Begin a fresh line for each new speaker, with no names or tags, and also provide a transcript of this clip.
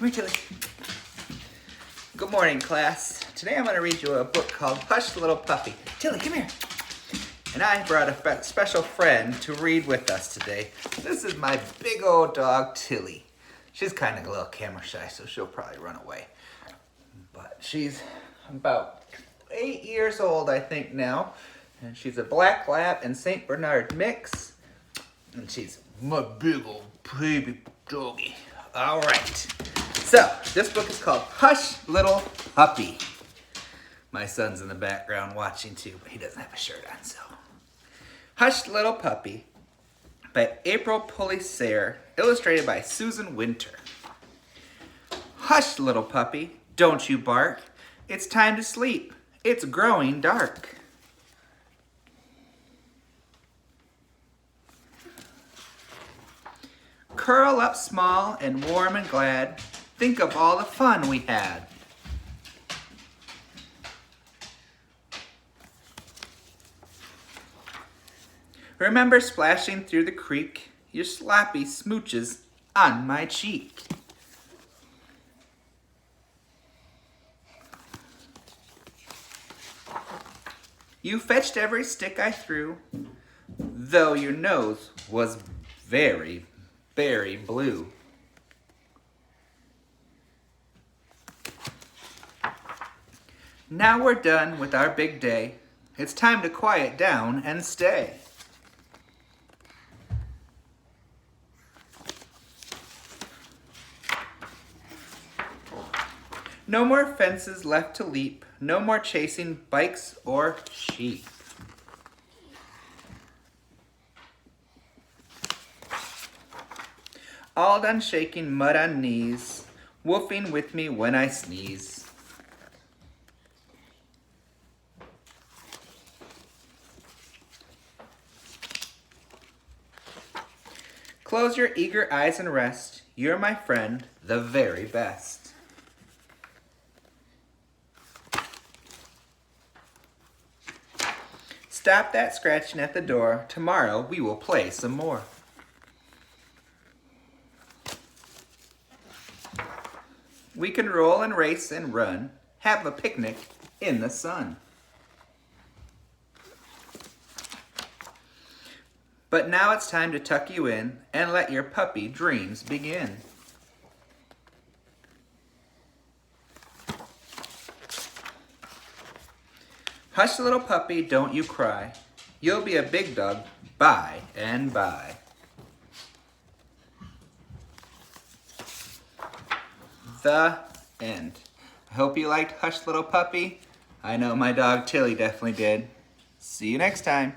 Come here, Tilly. Good morning, class. Today I'm going to read you a book called Hush, Little Puppy. Tilly, come here. And I brought a special friend to read with us today. This is my big old dog, Tilly. She's kind of a little camera shy, so she'll probably run away. But she's about 8 years old, I think, now. And she's a Black Lab and St. Bernard mix. And she's my big old baby doggy. All right. So, this book is called Hush, Little Puppy. My son's in the background watching too, but he doesn't have a shirt on, so. Hush, Little Puppy by April Sayre, illustrated by Susan Winter. Hush, little puppy, don't you bark. It's time to sleep. It's growing dark. Curl up small and warm and glad. Think of all the fun we had. Remember splashing through the creek, your sloppy smooches on my cheek. You fetched every stick I threw, though your nose was very, very blue. Now we're done with our big day. It's time to quiet down and stay. No more fences left to leap, no more chasing bikes or sheep. All done shaking mud on knees, woofing with me when I sneeze. Close your eager eyes and rest. You're my friend, the very best. Stop that scratching at the door. Tomorrow we will play some more. We can roll and race and run. Have a picnic in the sun. But now it's time to tuck you in and let your puppy dreams begin. Hush, little puppy, don't you cry. You'll be a big dog by and by. The end. I hope you liked Hush, Little Puppy. I know my dog Tilly definitely did. See you next time.